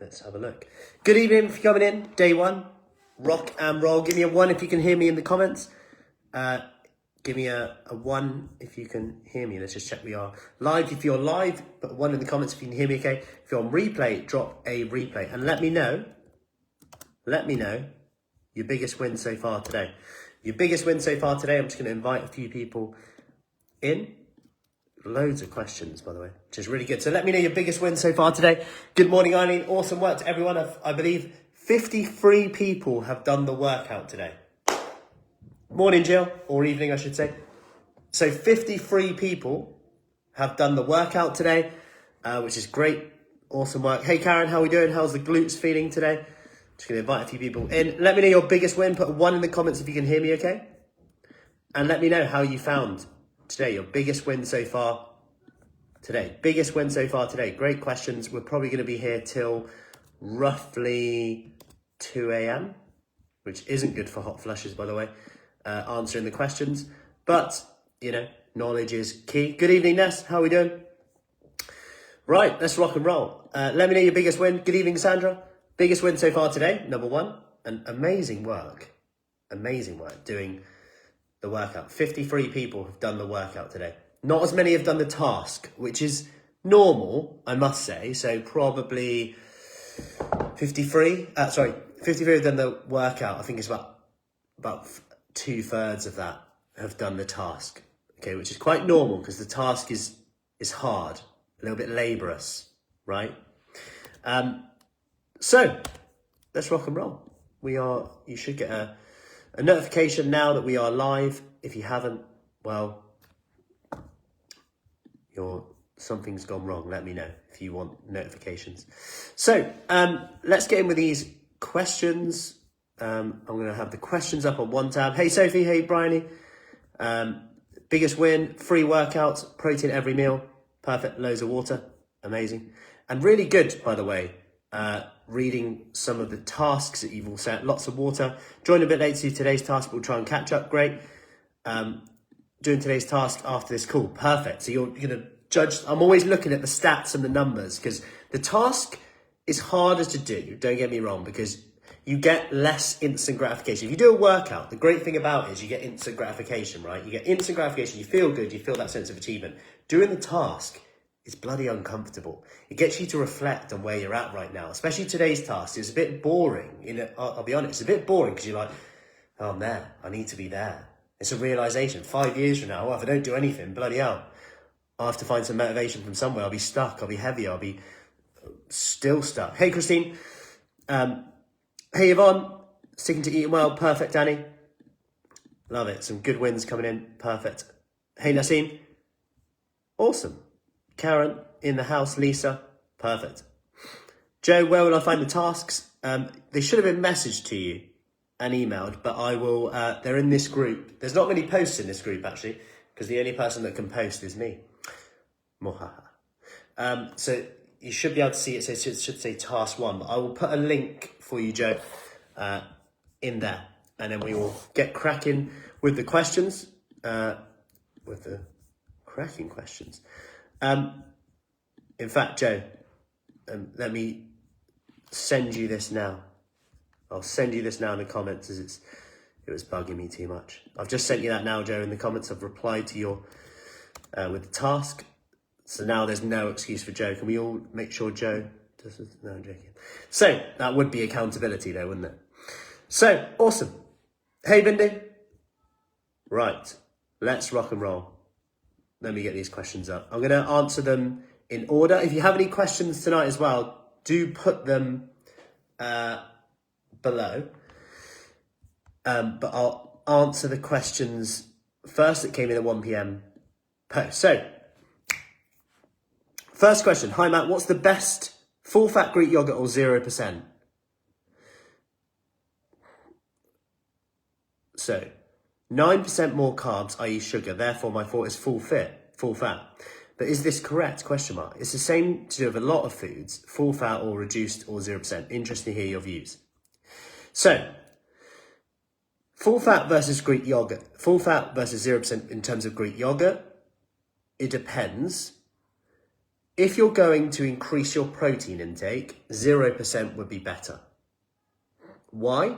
Let's have a look. Good evening if you're coming in. Day one. Rock and roll. Give me a 1 if you can hear me in the comments. Give me a 1 if you can hear me. Let's just check we are live. If you're live, put a 1 in the comments if you can hear me okay. If you're on replay, drop a replay. And let me know your biggest win so far today. Your biggest win so far today. I'm just going to invite a few people in. Loads of questions, by the way, which is really good. So let me know your biggest win so far today. Good morning, Eileen. Awesome work to everyone. I believe 53 people have done the workout today. Morning, Jill, or evening, I should say. So 53 people have done the workout today, which is great. Awesome work. Hey, Karen, how are we doing? How's the glutes feeling today? Just going to invite a few people in. Let me know your biggest win. Put a 1 in the comments if you can hear me okay. And let me know how you found today, your biggest win so far today. Biggest win so far today. Great questions. We're probably going to be here till roughly 2 a.m, which isn't good for hot flushes, by the way, answering the questions. But, knowledge is key. Good evening, Ness. How are we doing? Right, let's rock and roll. Let me know your biggest win. Good evening, Sandra. Biggest win so far today, number 1. And amazing work doing the workout. 53 people have done the workout today. Not as many have done the task, which is normal, I must say. So probably 53 have done the workout. I think it's about 2/3 of that have done the task. Okay, which is quite normal because the task is hard, a little bit laborious, right? So let's rock and roll. You should get a notification now that we are live. If you haven't, well, something's gone wrong. Let me know if you want notifications. So let's get in with these questions. I'm going to have the questions up on one tab. Hey, Sophie. Hey, Bryony. Biggest win, free workouts, protein every meal. Perfect. Loads of water. Amazing. And really good, by the way. Reading some of the tasks that you've all set. Lots of water. Joined a bit late to today's task. We'll try and catch up. Great. Doing today's task after this call. Perfect. So you're going to judge. I'm always looking at the stats and the numbers because the task is harder to do. Don't get me wrong, because you get less instant gratification. If you do a workout, the great thing about it is you get instant gratification, right? You get instant gratification. You feel good. You feel that sense of achievement. Doing the task is bloody uncomfortable. It gets you to reflect on where you're at right now, especially today's task. It's a bit boring. I'll be honest, it's a bit boring because you're like, oh, I'm there. I need to be there. It's a realization. 5 years from now, if I don't do anything, bloody hell, I'll have to find some motivation from somewhere. I'll be stuck. I'll be heavy. I'll be still stuck. Hey, Christine. Hey, Yvonne. Sticking to eating well. Perfect, Danny. Love it. Some good wins coming in. Perfect. Hey, Nassim. Awesome. Karen, in the house. Lisa, perfect. Joe, where will I find the tasks? They should have been messaged to you and emailed, but I will, they're in this group. There's not many posts in this group, actually, because the only person that can post is me. Mohaha. So you should be able to see it, so it should say task 1, but I will put a link for you, Joe, in there, and then we will get cracking with the questions, In fact, Joe, let me send you this now. I'll send you this now in the comments as it was bugging me too much. I've just sent you that now, Joe, in the comments. I've replied to your, with the task. So now there's no excuse for Joe. Can we all make sure Joe does it? No, I'm joking. So that would be accountability though, wouldn't it? So, awesome. Hey, Bindi. Right, let's rock and roll. Let me get these questions up. I'm going to answer them in order. If you have any questions tonight as well, do put them below. But I'll answer the questions first that came in at 1 p.m. post. So, first question. Hi, Matt. What's the best full-fat Greek yogurt or 0%? So, 9% more carbs, i.e. sugar. Therefore, my thought is full fat. But is this correct? Question mark. It's the same to do with a lot of foods, full fat or reduced or 0%. Interesting to hear your views. So, full fat versus Greek yogurt. Full fat versus 0% in terms of Greek yogurt. It depends. if you're going to increase your protein intake, 0% would be better. Why?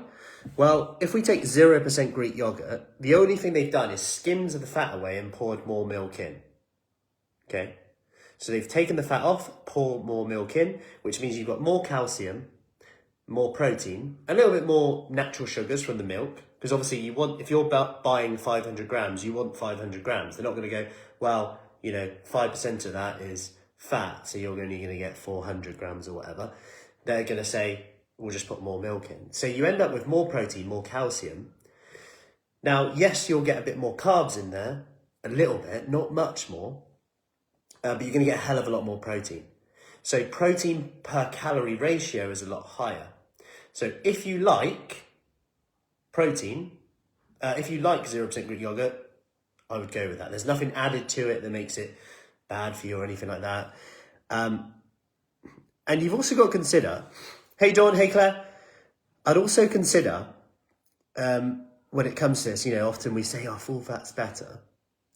Well, if we take 0% Greek yogurt, the only thing they've done is skimmed the fat away and poured more milk in. Okay? So they've taken the fat off, poured more milk in, which means you've got more calcium, more protein, a little bit more natural sugars from the milk. Because obviously you want, if you're buying 500 grams, you want 500 grams. They're not going to go, well, 5% of that is fat, so you're only going to get 400 grams or whatever. They're going to say, we'll just put more milk in. So you end up with more protein, more calcium. Now, yes, you'll get a bit more carbs in there, a little bit, not much more, but you're going to get a hell of a lot more protein. So protein per calorie ratio is a lot higher. So if you like protein, if you like 0% Greek yogurt, I would go with that. There's nothing added to it that makes it bad for you or anything like that. And you've also got to consider, hey Dawn, hey Claire, I'd also consider, when it comes to this, often we say, full fat's better,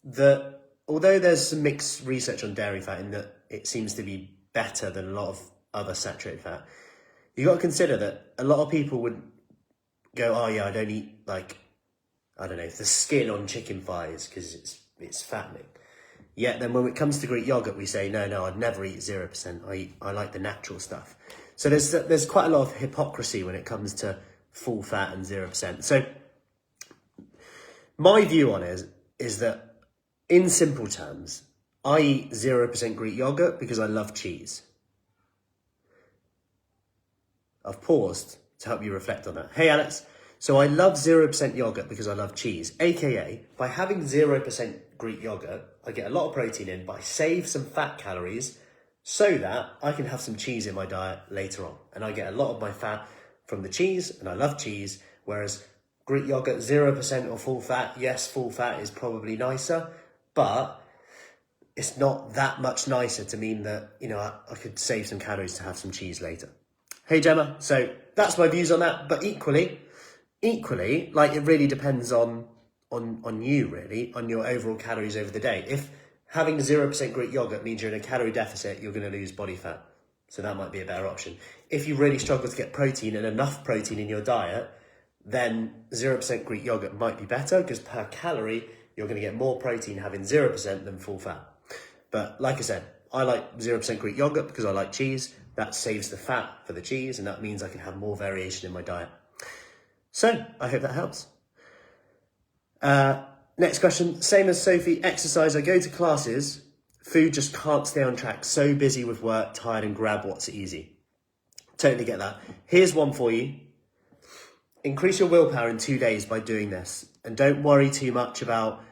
that although there's some mixed research on dairy fat in that it seems to be better than a lot of other saturated fat, you've got to consider that a lot of people would go, I don't eat, the skin on chicken thighs because it's fattening. Yet then when it comes to Greek yogurt, we say, no, I'd never eat 0%. I like the natural stuff. So there's quite a lot of hypocrisy when it comes to full fat and 0%. So my view on it is that, in simple terms, I eat 0% Greek yogurt because I love cheese. I've paused to help you reflect on that. Hey, Alex. So I love 0% yogurt because I love cheese, aka by having 0% Greek yogurt, I get a lot of protein in, but I save some fat calories so that I can have some cheese in my diet later on. And I get a lot of my fat from the cheese, and I love cheese, whereas Greek yogurt, 0% or full fat, yes, full fat is probably nicer, but it's not that much nicer to mean that, I could save some calories to have some cheese later. Hey, Gemma. So that's my views on that. But equally, it really depends on you, really, on your overall calories over the day. If having 0% Greek yogurt means you're in a calorie deficit, you're going to lose body fat. So that might be a better option. If you really struggle to get protein and enough protein in your diet, then 0% Greek yogurt might be better because per calorie, you're going to get more protein having 0% than full fat. But like I said, I like 0% Greek yogurt because I like cheese. That saves the fat for the cheese, and that means I can have more variation in my diet. So I hope that helps. Next question, same as Sophie, exercise. I go to classes, food just can't stay on track. So busy with work, tired, and grab what's easy. Totally get that. Here's one for you. Increase your willpower in 2 days by doing this. And don't worry too much about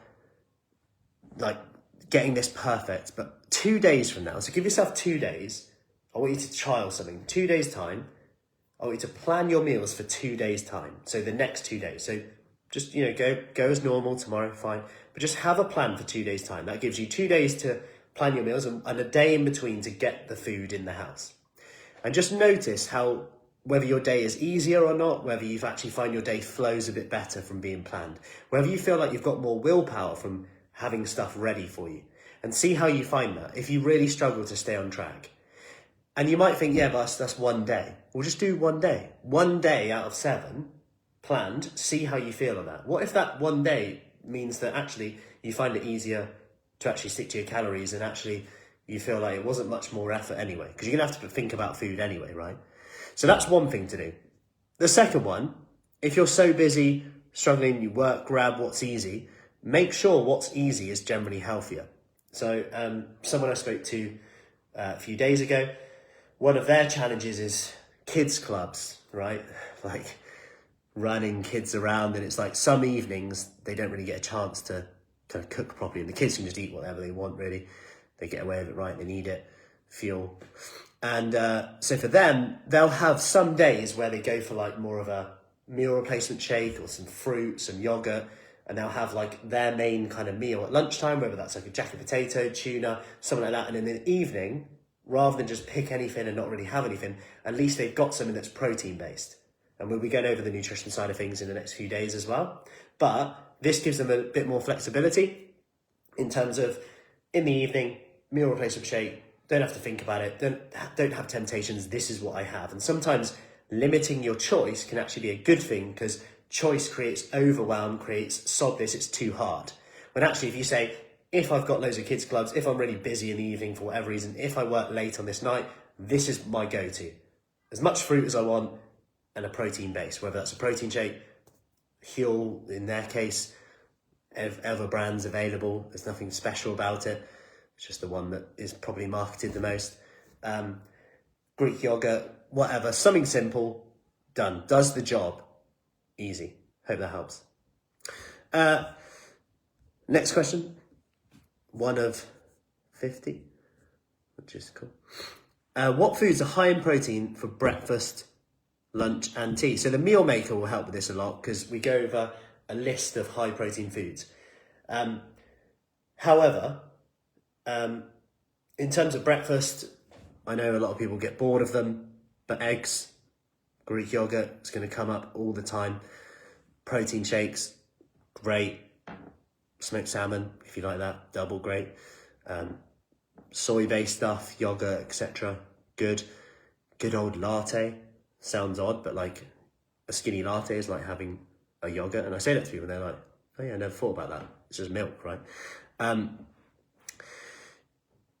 getting this perfect. But 2 days from now, so give yourself 2 days. I want you to trial something. 2 days time. I want you to plan your meals for 2 days time. So the next 2 days. So just, go as normal tomorrow, fine. But just have a plan for 2 days time. That gives you 2 days to plan your meals and a day in between to get the food in the house. And just notice how, whether your day is easier or not, whether you actually find your day flows a bit better from being planned, whether you feel like you've got more willpower from having stuff ready for you, and see how you find that if you really struggle to stay on track. And you might think, but that's 1 day. We'll just do 1 day. 1 day out of 7 planned, see how you feel on that. What if that 1 day means that actually you find it easier to actually stick to your calories and actually you feel like it wasn't much more effort anyway? Because you're going to have to think about food anyway, right? So that's one thing to do. The second one, if you're so busy, struggling, you work, grab what's easy, make sure what's easy is generally healthier. So someone I spoke to a few days ago, one of their challenges is kids clubs, right? Like running kids around, and it's like some evenings they don't really get a chance to kind of cook properly, and the kids can just eat whatever they want, really. They get away with it, right? They need it, fuel. And so for them, they'll have some days where they go for more of a meal replacement shake or some fruit, some yogurt, and they'll have their main kind of meal at lunchtime, whether that's a jacket potato, tuna, something like that. And in the evening, rather than just pick anything and not really have anything, at least they've got something that's protein-based. And we'll be going over the nutrition side of things in the next few days as well. But this gives them a bit more flexibility in terms of, in the evening, meal replacement shake, don't have to think about it. Don't have temptations. This is what I have. And sometimes limiting your choice can actually be a good thing, because choice creates overwhelm, creates sod this, it's too hard. When actually, if you say, if I've got loads of kids clubs, if I'm really busy in the evening for whatever reason, if I work late on this night, this is my go-to. As much fruit as I want and a protein base, whether that's a protein shake, Huel in their case, other brands available. There's nothing special about it. It's just the one that is probably marketed the most. Greek yogurt, whatever, something simple, done. Does the job, easy. Hope that helps. Next question. 1 of 50, which is cool. What foods are high in protein for breakfast, lunch and tea? So the meal maker will help with this a lot, because we go over a list of high protein foods. However, in terms of breakfast, I know a lot of people get bored of them, but eggs, Greek yogurt is going to come up all the time. Protein shakes, great. Smoked salmon, if you like that, double great. Soy-based stuff, yogurt, etc. Good. Good old latte. Sounds odd, but like a skinny latte is like having a yogurt. And I say that to people and they're like, oh yeah, I never thought about that. It's just milk, right?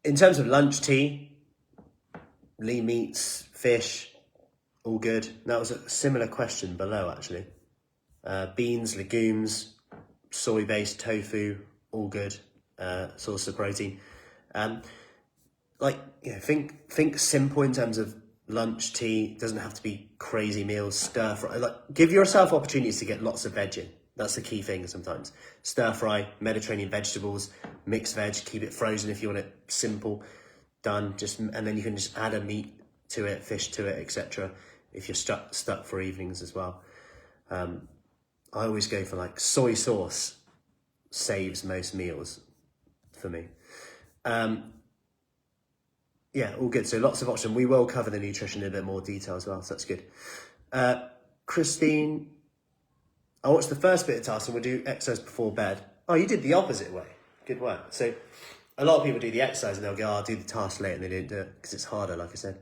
In terms of lunch, tea, lean meats, fish, all good. That was a similar question below, actually. Beans, legumes, soy-based tofu, all good. Source of protein. Think simple in terms of lunch, tea. Doesn't have to be crazy meals. Stir fry. Give yourself opportunities to get lots of veg in. That's the key thing sometimes. Stir fry, Mediterranean vegetables, mixed veg. Keep it frozen if you want it simple. Done. And then you can just add a meat to it, fish to it, etc. If you're stuck for evenings as well. I always go for like soy sauce. Saves most meals for me. Yeah, all good. So lots of options. We will cover the nutrition in a bit more detail as well, so that's good. Christine, I watched the first bit of task and we'll do exercise before bed. Oh, you did the opposite way. Good work. So a lot of people do the exercise and they'll go, oh, I'll do the task late, and they didn't do it because it's harder, like I said.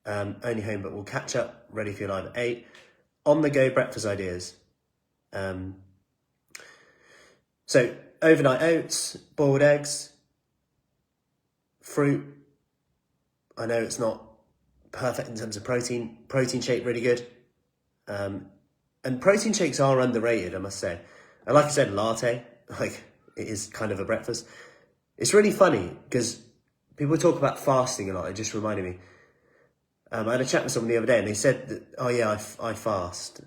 Only home, but we'll catch up, ready for your live at 8. On the go breakfast ideas. So overnight oats, boiled eggs, fruit. I know it's not perfect in terms of protein. Protein shake, really good. And protein shakes are underrated, I must say. And like I said, latte, like it is kind of a breakfast. It's really funny because people talk about fasting a lot. It just reminded me. I had a chat with someone the other day and they said that, oh yeah, I fast.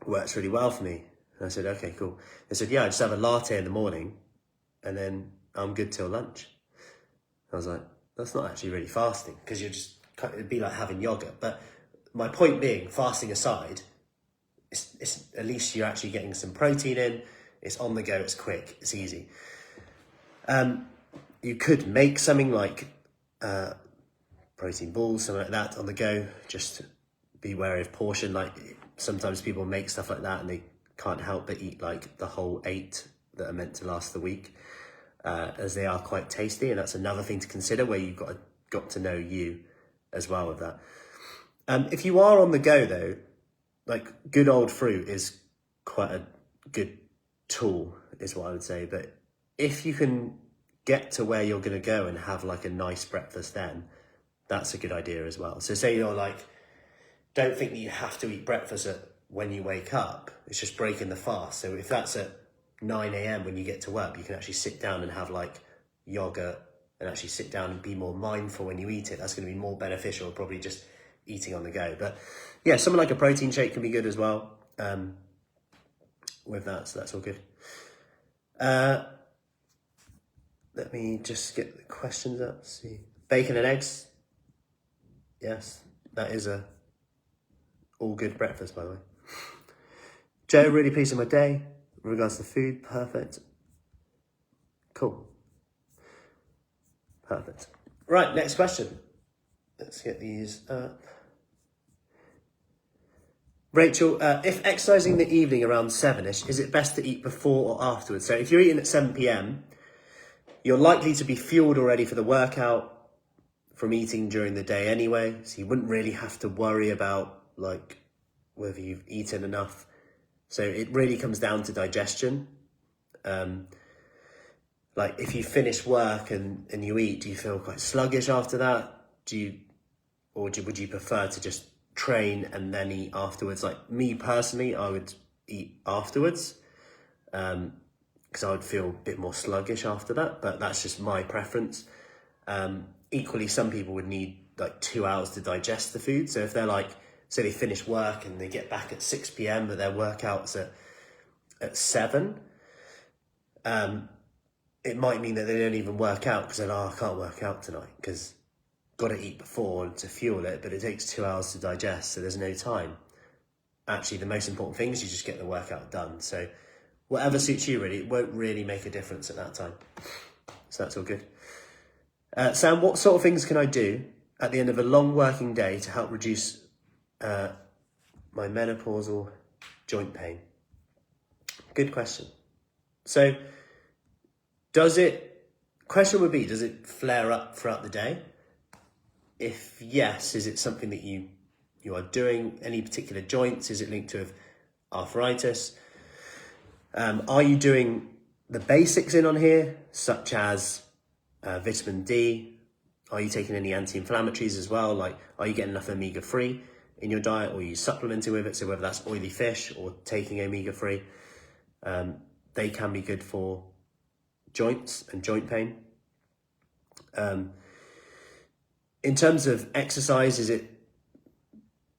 Works really well for me. And I said, okay, cool. They said, yeah, I just have a latte in the morning and then I'm good till lunch. I was like, that's not actually really fasting, because it'd be like having yogurt. But my point being, fasting aside, it's at least you're actually getting some protein in. It's on the go, it's quick, it's easy. You could make something like protein balls, something like that on the go. Just be wary of portion. Like sometimes people make stuff like that and they can't help but eat like the whole 8 that are meant to last the week, as they are quite tasty. And that's another thing to consider, where you've got to know you as well with that. If you are on the go though, like good old fruit is quite a good tool, is what I would say. But if you can get to where you're going to go and have like a nice breakfast, then that's a good idea as well. So say you're like, don't think that you have to eat breakfast when you wake up. It's just breaking the fast. So if that's at 9 a.m. when you get to work, you can actually sit down and have like yogurt and actually sit down and be more mindful when you eat it. That's going to be more beneficial than probably just eating on the go. But yeah, something like a protein shake can be good as well with that. So that's all good. Let me just get the questions up. Let's see. Bacon and eggs. Yes, that is a all good breakfast, by the way. Joe, really pleased with my day. In regards to food, perfect. Cool. Perfect. Right, next question. Let's get these up. Rachel, if exercising in the evening around 7ish, is it best to eat before or afterwards? So if you're eating at 7 p.m, You're likely to be fueled already for the workout from eating during the day anyway, so you wouldn't really have to worry about like whether you've eaten enough. So it really comes down to digestion. Like if you finish work and you eat, do you feel quite sluggish after that? Would you prefer to just train and then eat afterwards? Like me personally, I would eat afterwards, because I would feel a bit more sluggish after that, but that's just my preference. Equally, some people would need like 2 hours to digest the food. So if they're like, say they finish work and they get back at 6 p.m, but their workout's at 7, it might mean that they don't even work out because they're like, oh, I can't work out tonight because got to eat before to fuel it, but it takes 2 hours to digest, so there's no time. Actually, the most important thing is you just get the workout done. So whatever suits you really, it won't really make a difference at that time. So that's all good. Sam, what sort of things can I do at the end of a long working day to help reduce my menopausal joint pain? Good question. So question would be, does it flare up throughout the day? If yes, is it something that you are doing? Any particular joints? Is it linked to arthritis? Are you doing the basics in on here, such as vitamin D? Are you taking any anti-inflammatories as well? Like, are you getting enough omega-3 in your diet, or are you supplementing with it? So whether that's oily fish or taking omega-3, they can be good for joints and joint pain. In terms of exercise,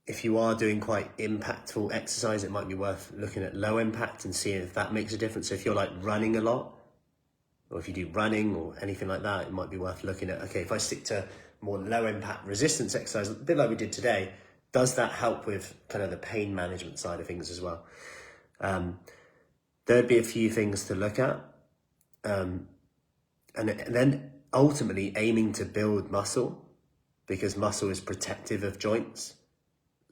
if you are doing quite impactful exercise, it might be worth looking at low impact and seeing if that makes a difference. So if you're like running a lot, or if you do running or anything like that, it might be worth looking at, okay, if I stick to more low impact resistance exercise, a bit like we did today, does that help with kind of the pain management side of things as well? There'd be a few things to look at. And then ultimately aiming to build muscle, because muscle is protective of joints.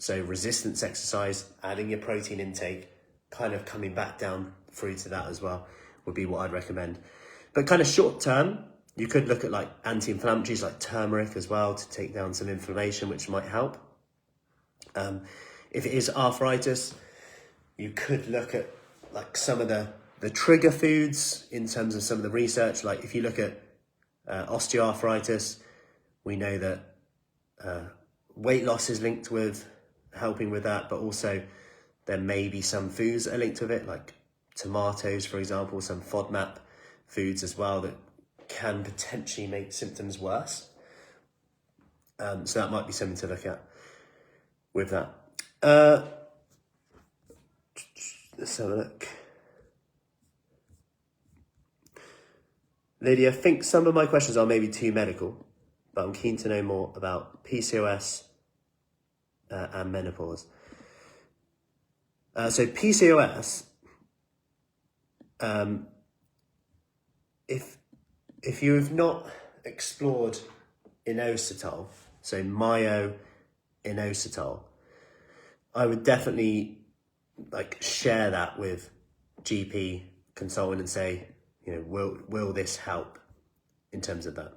So resistance exercise, adding your protein intake, kind of coming back down through to that as well, would be what I'd recommend. But kind of short term, you could look at like anti-inflammatories like turmeric as well to take down some inflammation, which might help. If it is arthritis, you could look at like some of the trigger foods in terms of some of the research. Like if you look at osteoarthritis, we know that weight loss is linked with helping with that, but also there may be some foods that are linked with it, like tomatoes, for example, some FODMAP foods as well that can potentially make symptoms worse. So that might be something to look at with that. Let's have a look. Lydia, I think some of my questions are maybe too medical, but I'm keen to know more about PCOS and menopause. So PCOS, if you have not explored inositol, so myo-inositol, I would definitely like share that with GP consultant and say, you know, will this help in terms of that?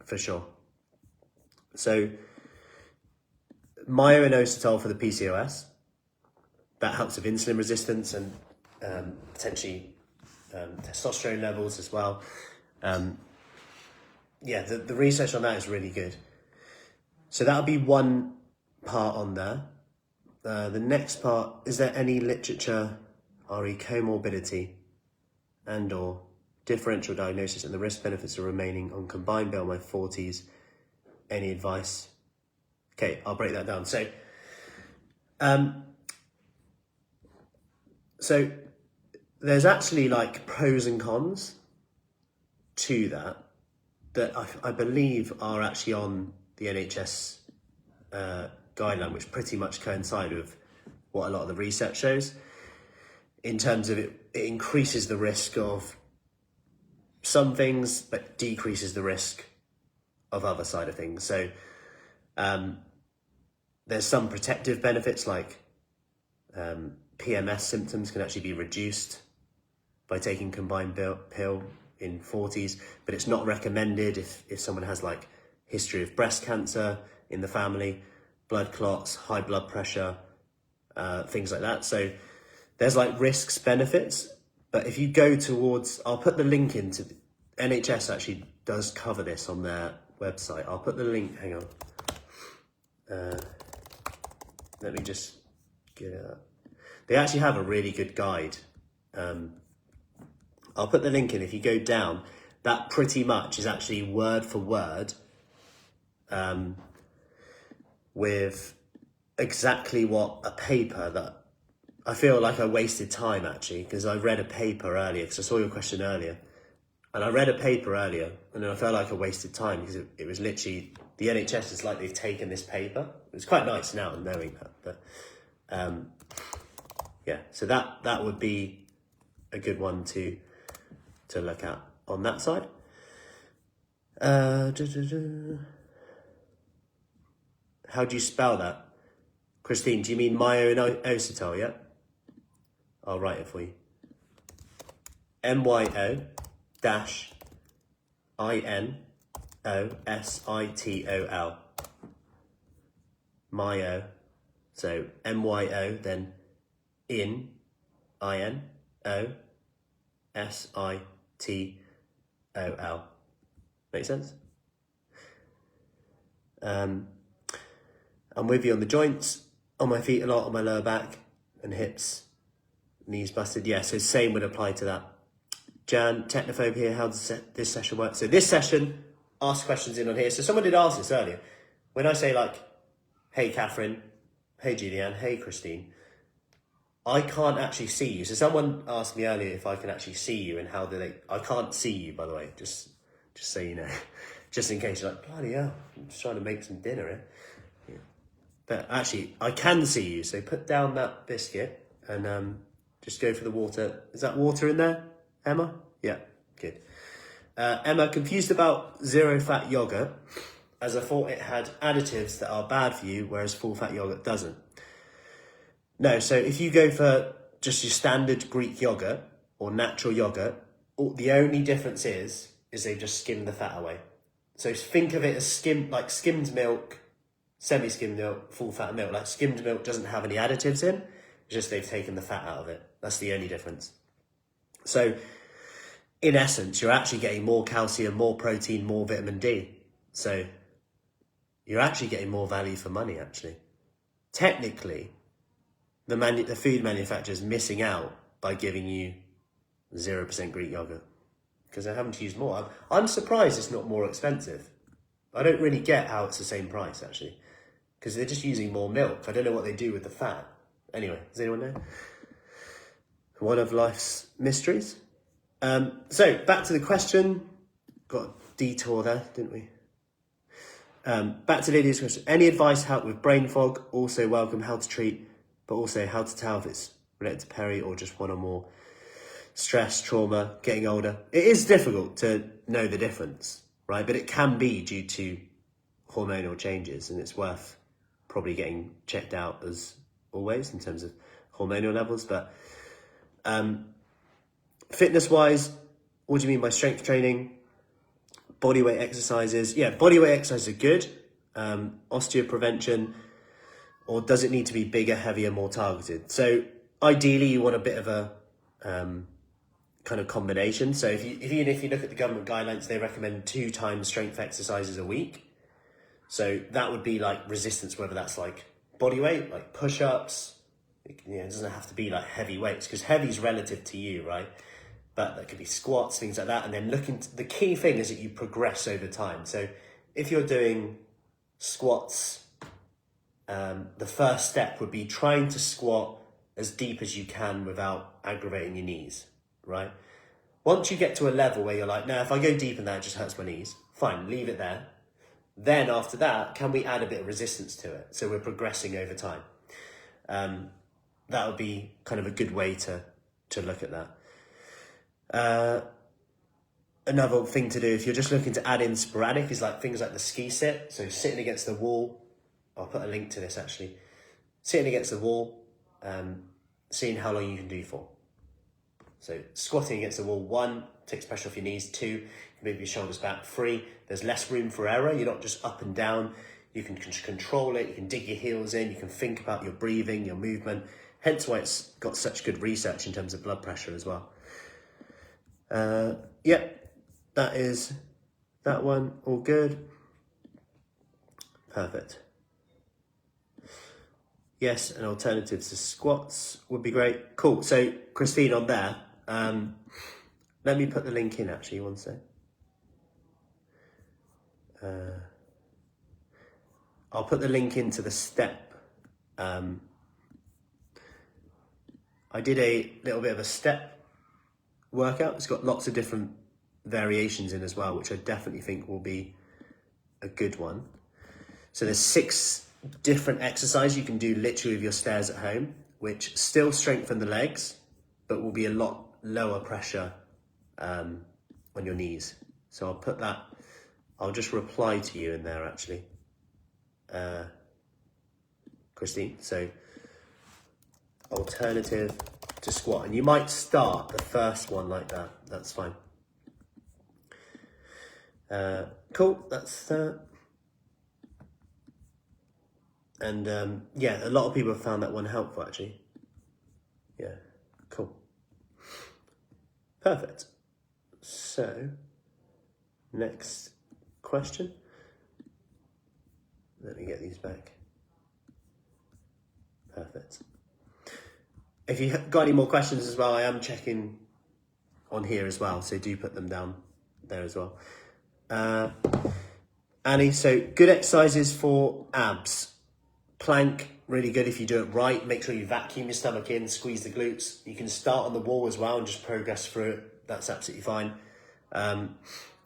For sure. So myo-inositol for the PCOS, that helps with insulin resistance and potentially testosterone levels as well. Yeah, the research on that is really good. So that'll be one part on there. The next part, is there any literature, re comorbidity and or differential diagnosis and the risk benefits of remaining on combined bill in my 40s? Any advice? Okay, I'll break that down. So there's actually like pros and cons to that I believe are actually on the NHS guideline, which pretty much coincide with what a lot of the research shows in terms of it increases the risk of some things, but decreases the risk of other side of things. So there's some protective benefits, like PMS symptoms can actually be reduced by taking combined pill in 40s, but it's not recommended if someone has like history of breast cancer in the family, blood clots, high blood pressure, things like that. So there's like risks, benefits, but if you go towards, I'll put the link into, NHS actually does cover this on their website. I'll put the link, hang on. Let me just get it up. They actually have a really good guide. I'll put the link in. If you go down, that pretty much is actually word for word with exactly what a paper that I feel like I wasted time actually, because I read a paper earlier, because I saw your question earlier, and I read a paper earlier, and then I felt like I wasted time because it was literally, the NHS is like they've taken this paper. It's quite nice now knowing that, but yeah, so that would be a good one to look at on that side. How do you spell that? Christine, do you mean myo-inositol, yeah? I'll write it for you. MYO-INOSITOL. Myo. So MYO, then INOSITOL. Make sense? I'm with you on the joints, on my feet a lot, on my lower back and hips, knees busted. Yeah, so same would apply to that. Jan, technophobe here, how does this session work? So this session, ask questions in on here. So someone did ask this earlier. When I say like, hey Catherine, hey Julianne, hey Christine, I can't actually see you. So someone asked me earlier if I can actually see you and how do they, I can't see you, by the way, just so you know, just in case you're like, bloody hell, I'm just trying to make some dinner here. Yeah. But actually, I can see you. So put down that biscuit and just go for the water. Is that water in there, Emma? Yeah, good. Emma, confused about zero-fat yogurt, as I thought it had additives that are bad for you, whereas full-fat yogurt doesn't. No, so if you go for just your standard Greek yogurt or natural yogurt, the only difference is they've just skimmed the fat away. So think of it as skimmed milk, semi-skimmed milk, full-fat milk. Like skimmed milk doesn't have any additives in, it's just they've taken the fat out of it. That's the only difference. So in essence, you're actually getting more calcium, more protein, more vitamin D. So you're actually getting more value for money, actually. Technically, the food manufacturer is missing out by giving you 0% Greek yogurt because they're having to use more. I'm surprised it's not more expensive. I don't really get how it's the same price, actually, because they're just using more milk. I don't know what they do with the fat. Anyway, does anyone know? One of life's mysteries. So back to the question. Got a detour there, didn't we? Back to Lydia's question. Any advice help with brain fog? Also welcome. How to treat, but also how to tell if it's related to peri or just one or more. Stress, trauma, getting older. It is difficult to know the difference, right? But it can be due to hormonal changes, and it's worth probably getting checked out as always in terms of hormonal levels. But fitness-wise, what do you mean by strength training? Bodyweight exercises. Yeah, bodyweight exercises are good. Osteoprevention, or does it need to be bigger, heavier, more targeted? So ideally, you want a bit of a kind of combination. So if you look at the government guidelines, they recommend 2 times strength exercises a week. So that would be like resistance, whether that's like body weight, like push-ups. It doesn't have to be like heavy weights, because heavy is relative to you, right? But that could be squats, things like that. And then the key thing is that you progress over time. So if you're doing squats, the first step would be trying to squat as deep as you can without aggravating your knees, right? Once you get to a level where you're like, no, if I go deep in that, it just hurts my knees. Fine, leave it there. Then after that, can we add a bit of resistance to it? So we're progressing over time. That would be kind of a good way to look at that. Another thing to do if you're just looking to add in sporadic is like things like the ski sit. So sitting against the wall. I'll put a link to this actually. Sitting against the wall, seeing how long you can do for. So squatting against the wall, 1, takes pressure off your knees. 2, you move your shoulders back. 3, there's less room for error. You're not just up and down. You can control it. You can dig your heels in. You can think about your breathing, your movement. Hence why it's got such good research in terms of blood pressure as well. Yep, that is that one. All good. Perfect. Yes, an alternative to squats would be great. Cool. So Christine, on there, let me put the link in actually, one sec. I'll put the link into the step. I did a little bit of a step workout. It's got lots of different variations in as well, which I definitely think will be a good one. So there's 6 different exercises you can do literally with your stairs at home, which still strengthen the legs, but will be a lot lower pressure on your knees. So I'll put that, I'll just reply to you in there actually, Christine. So alternative to squat, and you might start the first one like that. That's fine. Cool, that's that. And yeah, a lot of people have found that one helpful actually. Yeah, cool. Perfect. So, next question. Let me get these back. Perfect. If you got any more questions as well, I am checking on here as well, so do put them down there as well. Annie, so good exercises for abs. Plank, really good if you do it right. Make sure you vacuum your stomach in, squeeze the glutes. You can start on the wall as well and just progress through it. That's absolutely fine.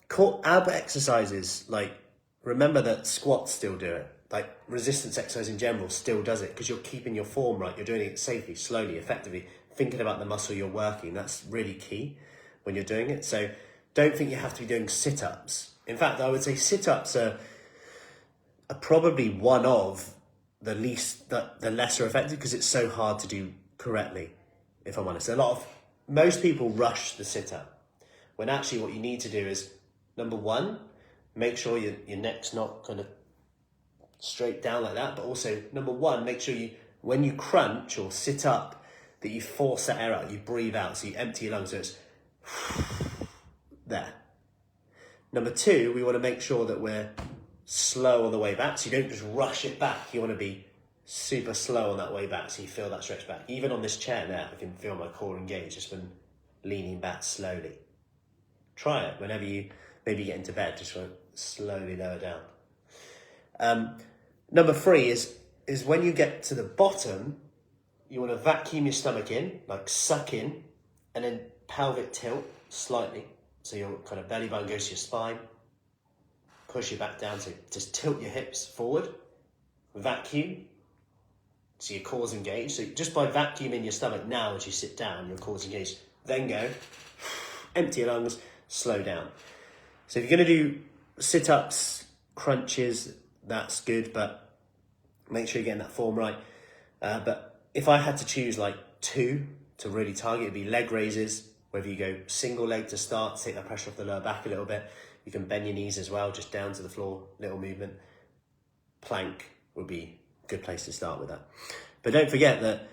Core ab exercises, like remember that squats still do it. Like resistance exercise in general still does it because you're keeping your form right. You're doing it safely, slowly, effectively, thinking about the muscle you're working. That's really key when you're doing it. So don't think you have to be doing sit-ups. In fact, I would say sit-ups are probably one of the lesser effective because it's so hard to do correctly, if I'm honest. Most people rush the sit-up when actually what you need to do is, number 1, make sure your neck's not kind of straight down like that, but also number 1, make sure when you crunch or sit up, that you force that air out, you breathe out, so you empty your lungs, so it's there. Number 2, we want to make sure that we're slow on the way back, so you don't just rush it back. You want to be super slow on that way back, so you feel that stretch back. Even on this chair now, I can feel my core engaged just when leaning back slowly. Try it whenever you maybe get into bed, just want to slowly lower down. Number 3 is when you get to the bottom, you want to vacuum your stomach in, like suck in, and then pelvic tilt slightly. So your kind of belly button goes to your spine, push your back down, so just tilt your hips forward, vacuum, so your core's engaged. So just by vacuuming your stomach now as you sit down, your core's engaged. Then go, empty your lungs, slow down. So if you're going to do sit-ups, crunches, that's good, but make sure you're getting that form right. But if I had to choose like 2 to really target, it'd be leg raises, whether you go single leg to start, take that pressure off the lower back a little bit. You can bend your knees as well, just down to the floor, little movement. Plank would be a good place to start with that. But don't forget that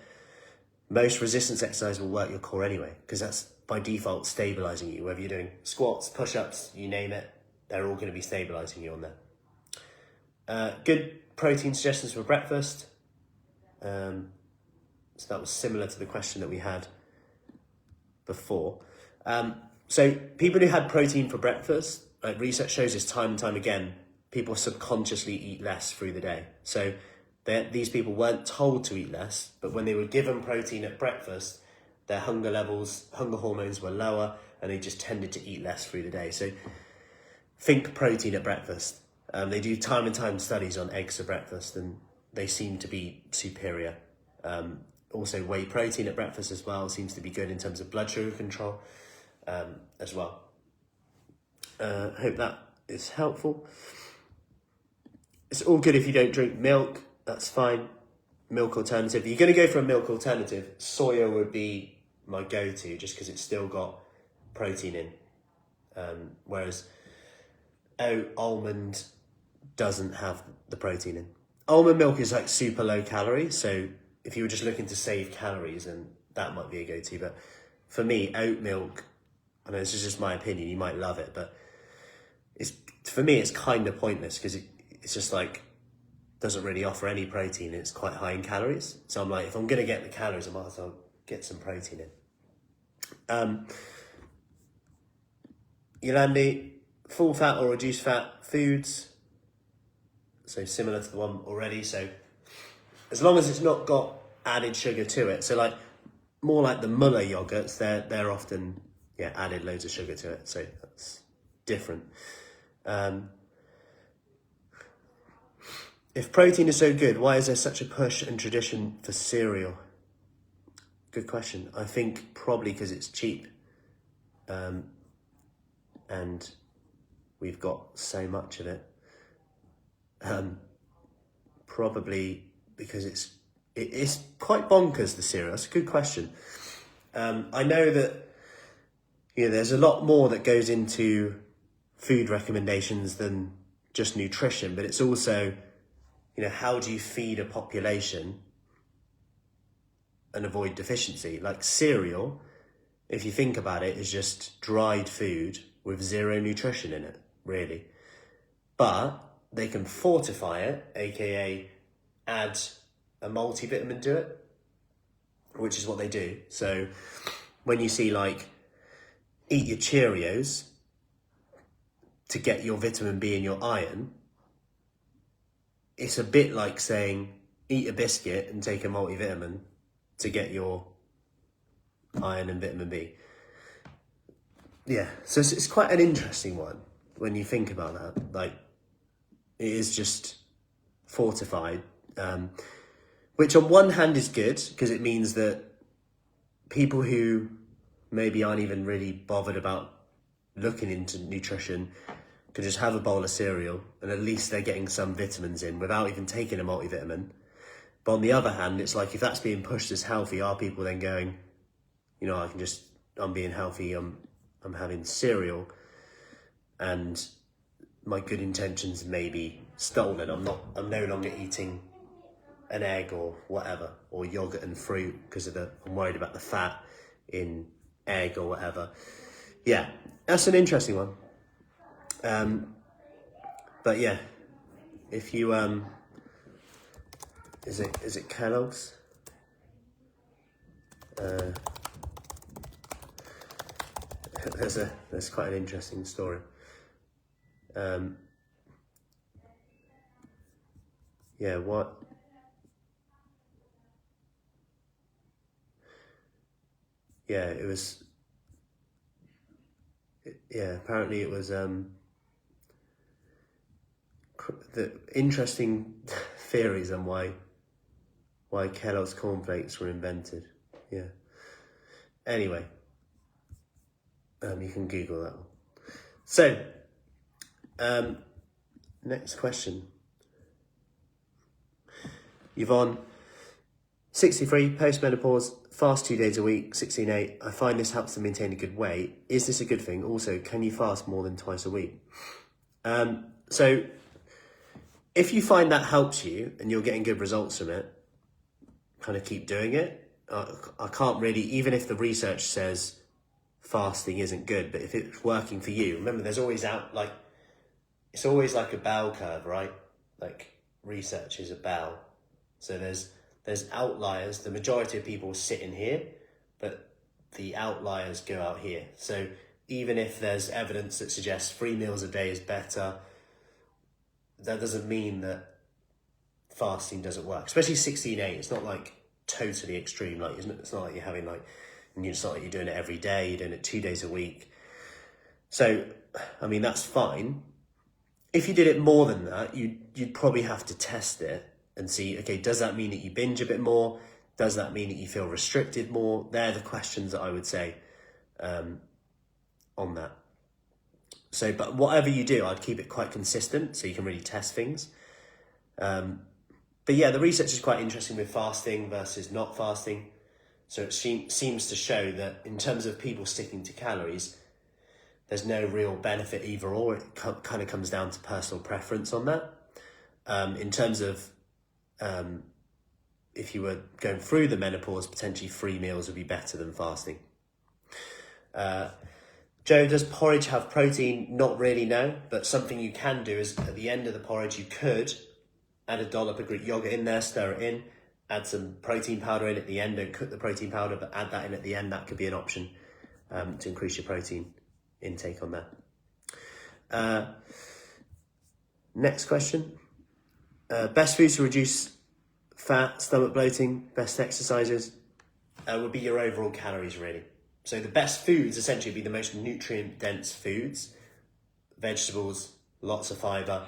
most resistance exercise will work your core anyway, because that's by default stabilizing you. Whether you're doing squats, push-ups, you name it, they're all going to be stabilizing you on there. Good protein suggestions for breakfast. So that was similar to the question that we had before. So people who had protein for breakfast, like research shows this time and time again, people subconsciously eat less through the day. So these people weren't told to eat less, but when they were given protein at breakfast, their hunger hormones were lower, and they just tended to eat less through the day. So think protein at breakfast. They do time and time studies on eggs at breakfast, and they seem to be superior. Also whey protein at breakfast as well seems to be good in terms of blood sugar control as well. Hope that is helpful. It's all good if you don't drink milk, that's fine. Milk alternative. If you're going to go for a milk alternative, soya would be my go-to just because it's still got protein in. Whereas oat almond doesn't have the protein in. Almond milk is like super low calorie, so if you were just looking to save calories, then that might be a go-to. But for me, oat milk, I know this is just my opinion, you might love it, but for me it's kind of pointless because it's just like doesn't really offer any protein and it's quite high in calories. So I'm like, if I'm gonna get the calories, I might as well get some protein in. Yolandi, full fat or reduced fat foods. So similar to the one already. So as long as it's not got added sugar to it. So like more like the Muller yogurts, they're often added loads of sugar to it. So that's different. If protein is so good, why is there such a push and tradition for cereal? Good question. I think probably because it's cheap. And we've got so much of it. Probably because it's quite bonkers, the cereal. That's a good question. I know that there's a lot more that goes into food recommendations than just nutrition, but it's also, how do you feed a population and avoid deficiency? Like cereal, if you think about it, is just dried food with zero nutrition in it, really. But they can fortify it, aka add a multivitamin to it, which is what they do. So when you see like, eat your Cheerios to get your vitamin B and your iron, it's a bit like saying, eat a biscuit and take a multivitamin to get your iron and vitamin B. Yeah, so it's quite an interesting one when you think about that. Like, it is just fortified, which on one hand is good because it means that people who maybe aren't even really bothered about looking into nutrition can just have a bowl of cereal and at least they're getting some vitamins in without even taking a multivitamin. But on the other hand, it's like if that's being pushed as healthy, are people then going, I'm being healthy, I'm having cereal and my good intentions may be stolen. I'm no longer eating an egg or whatever, or yogurt and fruit because I'm worried about the fat in egg or whatever. Yeah, that's an interesting one. But yeah, if you is it Kellogg's? There's quite an interesting story. What? Yeah, it was. Apparently it was the interesting theories on why Kellogg's cornflakes were invented. Yeah. Anyway, you can Google that one. So, next question. Yvonne, 63, post-menopause, fast 2 days a week, 16/8. I find this helps to maintain a good weight. Is this a good thing? Also, can you fast more than twice a week? So, if you find that helps you and you're getting good results from it, kind of keep doing it. I can't really, even if the research says fasting isn't good, but if it's working for you, remember there's always it's always like a bell curve, right? Like research is a bell. So there's outliers. The majority of people sit in here, but the outliers go out here. So even if there's evidence that suggests 3 meals a day is better, that doesn't mean that fasting doesn't work. Especially 16/8. It's not like totally extreme. Like it's not like you're having it's not like you're doing it every day. You're doing it 2 days a week. So, I mean, that's fine. If you did it more than that, you'd probably have to test it and see, okay, does that mean that you binge a bit more? Does that mean that you feel restricted more? They're the questions that I would say on that. So, but whatever you do, I'd keep it quite consistent so you can really test things. But yeah, the research is quite interesting with fasting versus not fasting. So it seems to show that in terms of people sticking to calories, there's no real benefit either or. It kind of comes down to personal preference on that. In terms of if you were going through the menopause, potentially 3 meals would be better than fasting. Joe, does porridge have protein? Not really, no. But something you can do is at the end of the porridge, you could add a dollop of Greek yogurt in there, stir it in, add some protein powder in at the end. Don't cook the protein powder, but add that in at the end. That could be an option to increase your protein intake on that. Next question. Best foods to reduce fat, stomach bloating, best exercises would be your overall calories, really. So the best foods essentially would be the most nutrient-dense foods. Vegetables, lots of fibre,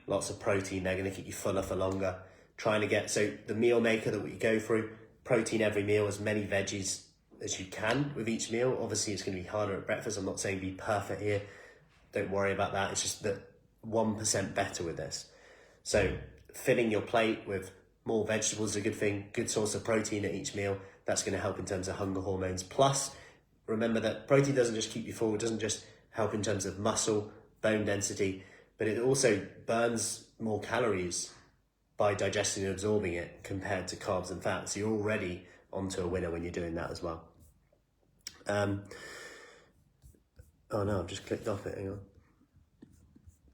lots of protein. They're going to keep you fuller for longer. Trying to get, so the meal maker that we go through, protein every meal, as many veggies as you can with each meal. Obviously, it's going to be harder at breakfast. I'm not saying be perfect here. Don't worry about that. It's just that 1% better with this. So filling your plate with more vegetables is a good thing. Good source of protein at each meal. That's going to help in terms of hunger hormones. Plus, remember that protein doesn't just keep you full. It doesn't just help in terms of muscle, bone density, but it also burns more calories by digesting and absorbing it compared to carbs and fats. So you're already onto a winner when you're doing that as well. Oh no, I've just clicked off it. Hang on.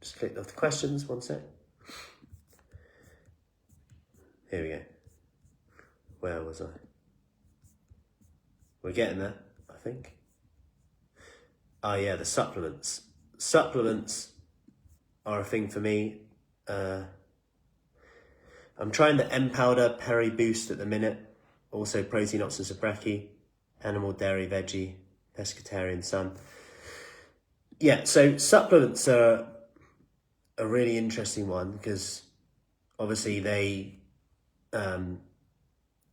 Just clicked off the questions. One sec. Here we go. Where was I? We're getting there, I think. Oh yeah, the supplements. Supplements are a thing for me. I'm trying the M Powder Peri Boost at the minute. Also Protein Oxen Sabreki, Animal Dairy Veggie, Pescatarian Sun. Yeah, so supplements are a really interesting one because obviously they,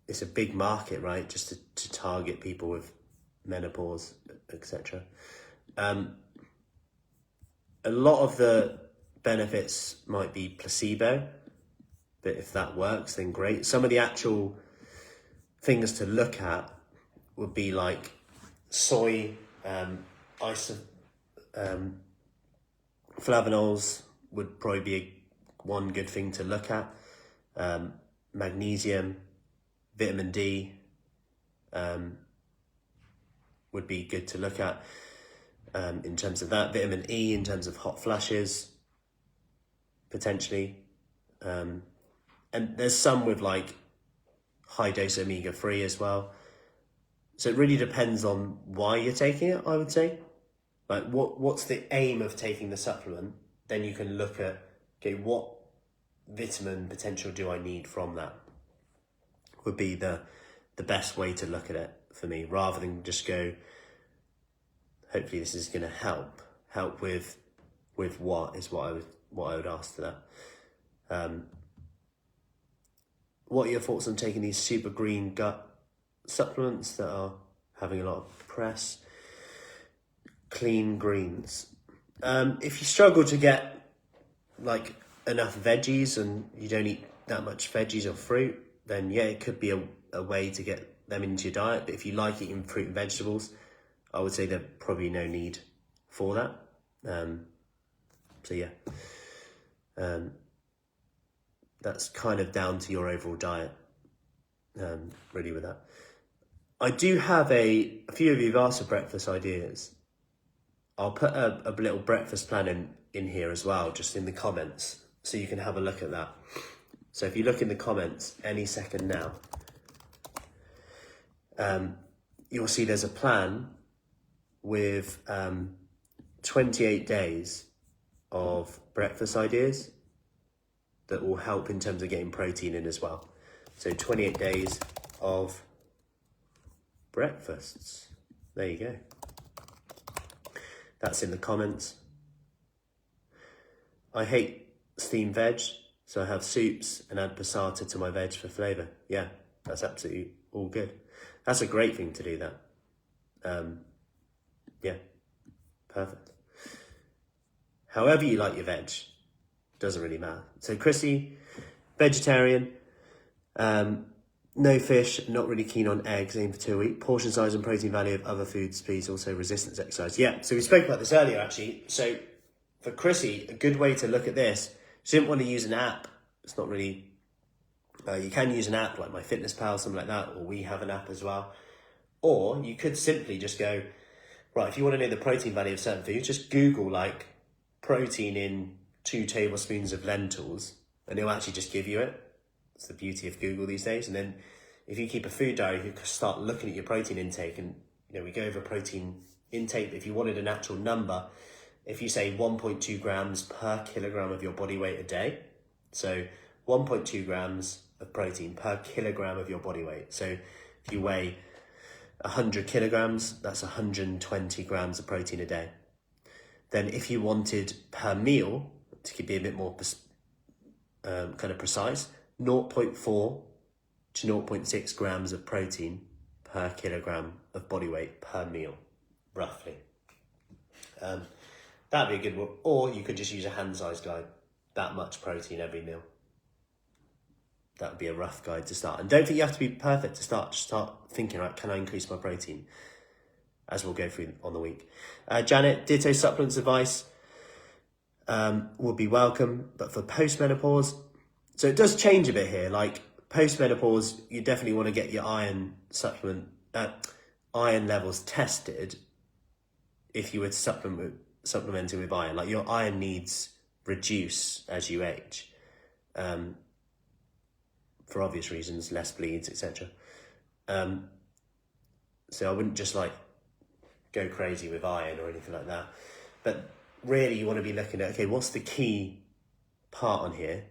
it's a big market, right? Just to target people with menopause, etc. A lot of the benefits might be placebo, but if that works, then great. Some of the actual things to look at would be like soy, flavonols would probably be one good thing to look at. Magnesium, vitamin D would be good to look at in terms of that. Vitamin E in terms of hot flashes, potentially. And there's some with like high dose omega-3 as well. So it really depends on why you're taking it, I would say. Like what's the aim of taking the supplement? Then you can look at, okay, what vitamin potential do I need from that? Would be the best way to look at it for me, rather than just go, hopefully this is going to help with what is what I would ask to that. What are your thoughts on taking these super green gut supplements that are having a lot of press? Clean greens. If you struggle to get like enough veggies and you don't eat that much veggies or fruit, then yeah, it could be a way to get them into your diet. But if you like eating fruit and vegetables, I would say there's probably no need for that. So yeah, that's kind of down to your overall diet, really with that. I do have a few of you have asked for breakfast ideas. I'll put a little breakfast plan in here as well, just in the comments, so you can have a look at that. So if you look in the comments any second now, you'll see there's a plan with 28 days of breakfast ideas that will help in terms of getting protein in as well. So 28 days of breakfasts. There you go. That's in the comments. I hate steamed veg, so I have soups and add passata to my veg for flavour. Yeah, that's absolutely all good. That's a great thing to do, that. Yeah, perfect. However you like your veg, doesn't really matter. So Chrissy, vegetarian, No fish, not really keen on eggs, aim for 2 a week. Portion size and protein value of other foods, please. Also resistance exercise. Yeah, so we spoke about this earlier actually. So for Chrissy, a good way to look at this, she didn't want to use an app. It's not really, you can use an app like MyFitnessPal, something like that, or we have an app as well. Or you could simply just go, right, if you want to know the protein value of certain foods, just Google like protein in 2 tablespoons of lentils and it'll actually just give you it. It's the beauty of Google these days. And then if you keep a food diary, you can start looking at your protein intake. And we go over protein intake. If you wanted an actual number, if you say 1.2 grams per kilogram of your body weight a day, so 1.2 grams of protein per kilogram of your body weight. So if you weigh 100 kilograms, that's 120 grams of protein a day. Then if you wanted per meal, to be a bit more kind of precise, 0.4 to 0.6 grams of protein per kilogram of body weight per meal, roughly. That'd be a good one. Or you could just use a hand-sized guide, that much protein every meal. That would be a rough guide to start. And don't think you have to be perfect to start. Just start thinking, right, can I increase my protein? As we'll go through on the week. Janet, ditto supplements advice would be welcome, but for post-menopause, so it does change a bit here. Like post-menopause, you definitely want to get your iron levels tested if you were supplementing with iron. Like your iron needs reduce as you age, for obvious reasons, less bleeds, etc. So I wouldn't just like go crazy with iron or anything like that. But really you want to be looking at, okay, what's the key part on here?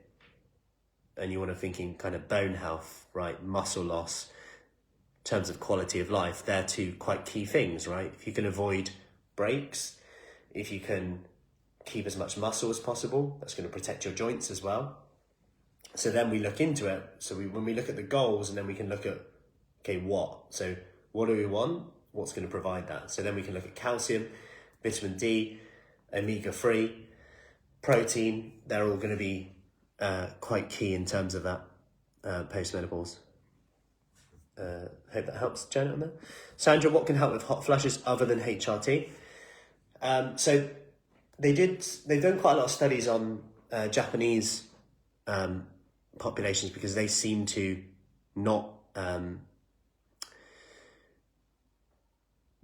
And you want to thinking kind of bone health, right? Muscle loss, in terms of quality of life, they're two quite key things, right? If you can avoid breaks, if you can keep as much muscle as possible, that's going to protect your joints as well. So then we look into it. So when we look at the goals, and then we can look at, okay, what? So what do we want? What's going to provide that? So then we can look at calcium, vitamin D, omega-3, protein. They're all going to be quite key in terms of that post-menopause. Hope that helps, Janet, on that. Sandra, what can help with hot flushes other than HRT? So they've done quite a lot of studies on Japanese populations, because they seem to not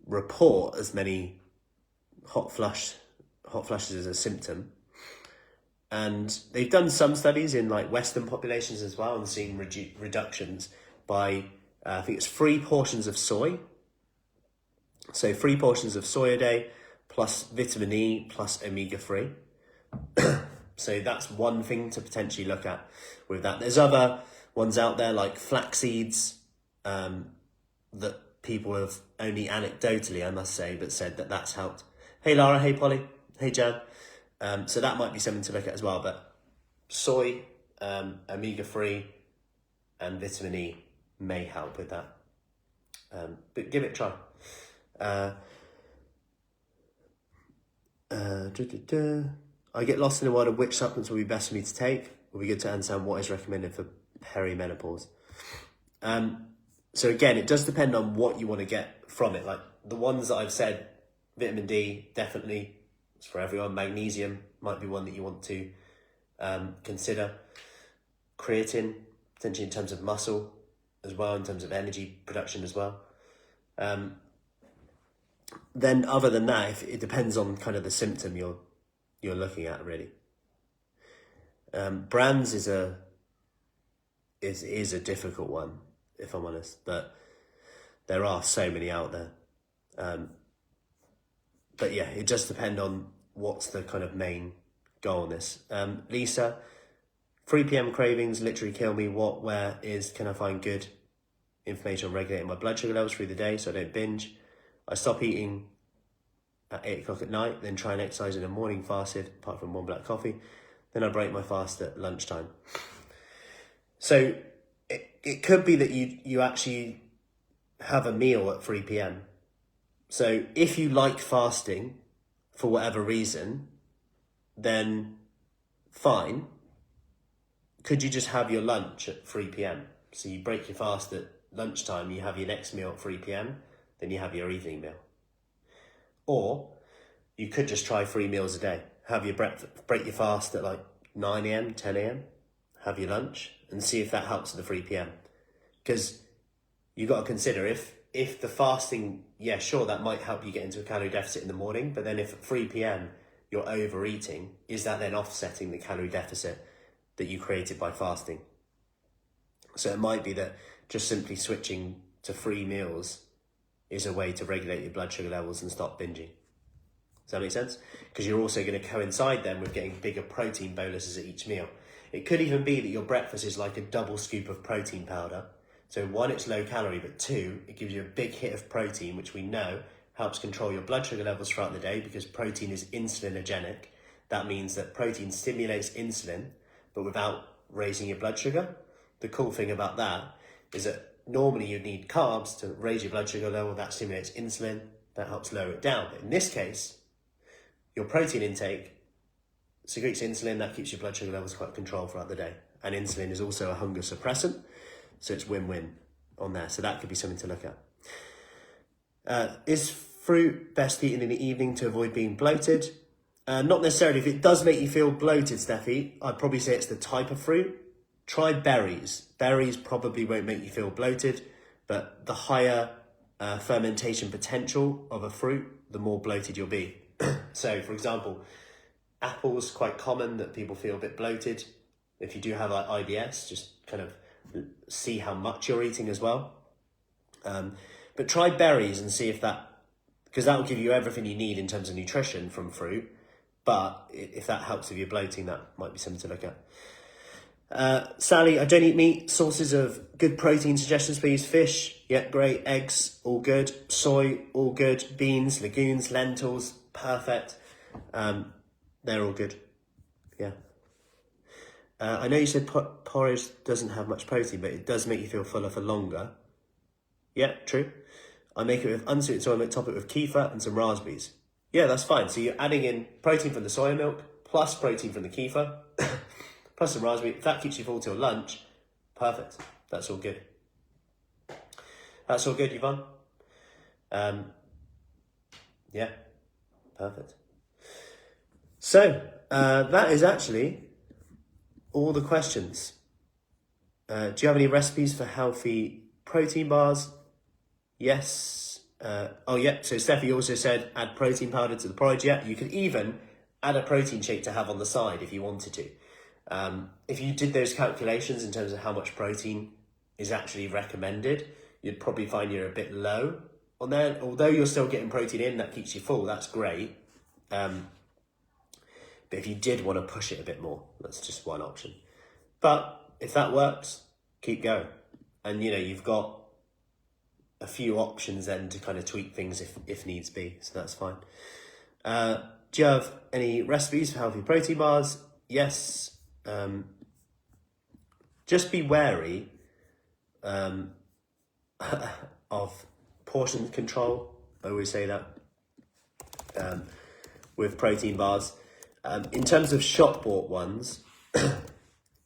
report as many hot flushes as a symptom. And they've done some studies in like Western populations as well, and seen reductions by, I think it's 3 portions of soy. So 3 portions of soy a day, plus vitamin E, plus omega-3. So that's one thing to potentially look at with that. There's other ones out there like flax seeds that people have only anecdotally, I must say, but said that that's helped. Hey Lara, hey Polly, hey Jan. So that might be something to look at as well. But soy, omega-3 and vitamin E may help with that. But give it a try. I get lost in the world of which supplements will be best for me to take. It will be good to understand what is recommended for perimenopause. So again, it does depend on what you want to get from it. Like the ones that I've said, vitamin D, definitely, it's for everyone. Magnesium might be one that you want to consider. Creatine, potentially in terms of muscle as well, in terms of energy production as well. Then other than that, if it depends on kind of the symptom you're looking at, really. Brands is a difficult one, if I'm honest, but there are so many out there. But yeah, it does depend on what's the kind of main goal on this. Lisa, 3 p.m. cravings literally kill me. Where can I find good information on regulating my blood sugar levels through the day so I don't binge? I stop eating at 8 o'clock at night, then try and exercise in the morning fasted, apart from 1 black coffee. Then I break my fast at lunchtime. So it could be that you actually have a meal at 3 p.m. So if you like fasting for whatever reason, then fine. Could you just have your lunch at 3 p.m.? So you break your fast at lunchtime, you have your next meal at 3 p.m, then you have your evening meal. Or you could just try 3 meals a day. Have your breakfast, break your fast at like 9 a.m, 10 a.m, have your lunch, and see if that helps at the 3 p.m. Because you've got to consider if the fasting, yeah, sure, that might help you get into a calorie deficit in the morning, but then if at 3 p.m. you're overeating, is that then offsetting the calorie deficit that you created by fasting? So it might be that just simply switching to 3 meals is a way to regulate your blood sugar levels and stop binging. Does that make sense? Because you're also going to coincide then with getting bigger protein boluses at each meal. It could even be that your breakfast is like a double scoop of protein powder. So 1, it's low calorie, but 2, it gives you a big hit of protein, which we know helps control your blood sugar levels throughout the day because protein is insulinogenic. That means that protein stimulates insulin, but without raising your blood sugar. The cool thing about that is that normally you need carbs to raise your blood sugar level. That stimulates insulin, that helps lower it down. But in this case, your protein intake secretes insulin, that keeps your blood sugar levels quite controlled throughout the day. And insulin is also a hunger suppressant, so it's win-win on there. So that could be something to look at. Is fruit best eaten in the evening to avoid being bloated? Not necessarily. If it does make you feel bloated, Steffi, I'd probably say it's the type of fruit. Try berries. Berries probably won't make you feel bloated, but the higher fermentation potential of a fruit, the more bloated you'll be. So, for example, apples, quite common that people feel a bit bloated. If you do have like IBS, just kind of see how much you're eating as well. But try berries and see if that, because that will give you everything you need in terms of nutrition from fruit. But if that helps with your bloating, that might be something to look at. Sally, I don't eat meat. Sources of good protein suggestions, please. Fish, yeah, great. Eggs, all good. Soy, all good. Beans, legumes, lentils, perfect. They're all good. Yeah. I know you said porridge doesn't have much protein, but it does make you feel fuller for longer. Yeah, true. I make it with unsweetened soy milk, top it with kefir and some raspberries. Yeah, that's fine. So you're adding in protein from the soy milk, plus protein from the kefir, plus some raspberry. If that keeps you full till lunch, perfect. That's all good. That's all good, Yvonne. Yeah, perfect. So that is actually all the questions. Do you have any recipes for healthy protein bars? Yes. Oh, yeah. So Steffi also said add protein powder to the porridge. Yeah, you could even add a protein shake to have on the side if you wanted to. If you did those calculations in terms of how much protein is actually recommended, you'd probably find you're a bit low on there. Although you're still getting protein in, that keeps you full. That's great. But if you did want to push it a bit more, that's just one option. But if that works, keep going. And, you know, you've got a few options then to kind of tweak things if needs be. So that's fine. Do you have any recipes for healthy protein bars? Yes. Just be wary of portion control. I always say that with protein bars. In terms of shop bought ones,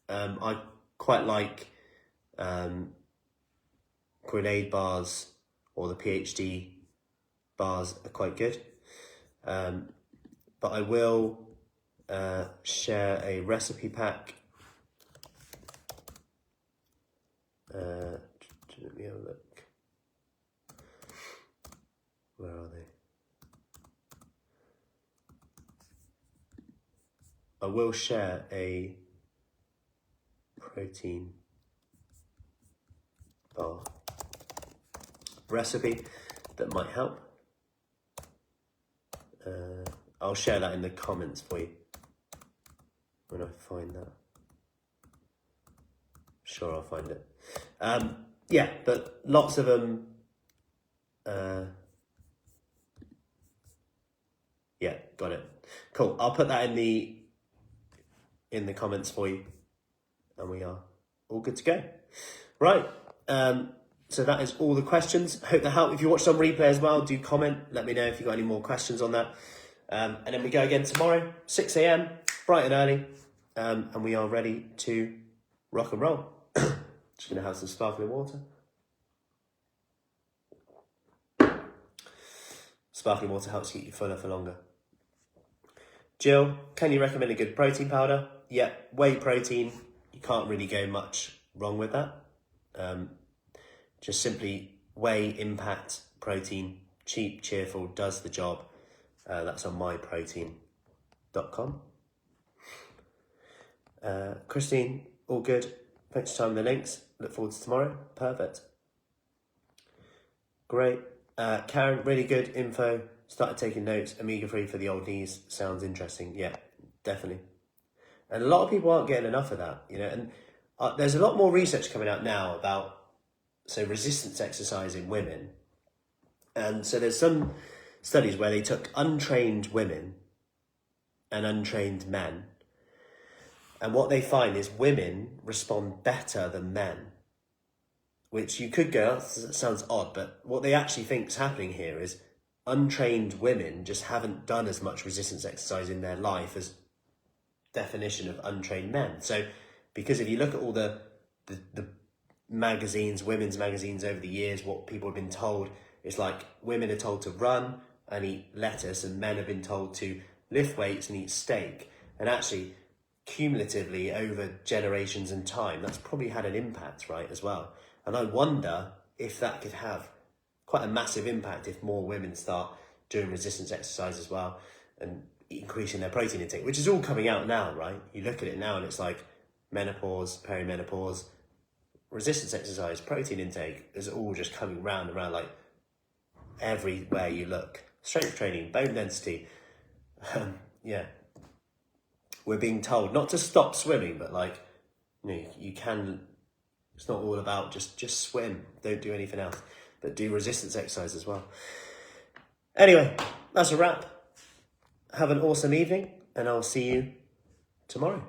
I quite like grenade bars, or the PhD bars are quite good. But I will share a recipe pack. Let me have a look. Where are they? I will share a protein bar recipe that might help. I'll share that in the comments for you when I find that. Sure, I'll find it. Yeah, but lots of them. Yeah, got it. Cool. I'll put that in the comments for you, and we are all good to go. Right. So that is all the questions. Hope that helped. If you watched on replay as well, do comment. Let me know if you've got any more questions on that. And then we go again tomorrow, 6 a.m, bright and early. And we are ready to rock and roll. Just going to have some sparkling water. Sparkling water helps keep you fuller for longer. Jill, can you recommend a good protein powder? Yeah, whey protein. You can't really go much wrong with that. Just simply whey impact protein, cheap, cheerful, does the job. That's on myprotein.com. Christine, all good. Thanks for sharing the links. Look forward to tomorrow. Perfect. Great. Karen, really good info. Started taking notes. Omega-3 for the old knees. Sounds interesting. Yeah, definitely. And a lot of people aren't getting enough of that, you know. And there's a lot more research coming out now about resistance exercise in women. And so there's some studies where they took untrained women and untrained men. And what they find is women respond better than men. Which you could go, that sounds odd, but what they actually think is happening here is untrained women just haven't done as much resistance exercise in their life as definition of untrained men. So, because if you look at all the magazines, women's magazines over the years, what people have been told is like women are told to run and eat lettuce and men have been told to lift weights and eat steak. And actually, cumulatively over generations and time, that's probably had an impact, right, as well. And I wonder if that could have quite a massive impact if more women start doing resistance exercise as well and increasing their protein intake, which is all coming out now, right? You look at it now and it's like menopause, perimenopause, resistance exercise, protein intake is all just coming round and round, like everywhere you look. Strength training, bone density. Yeah. We're being told not to stop swimming, but like, you know, you can, it's not all about just swim. Don't do anything else, but do resistance exercise as well. Anyway, that's a wrap. Have an awesome evening and I'll see you tomorrow.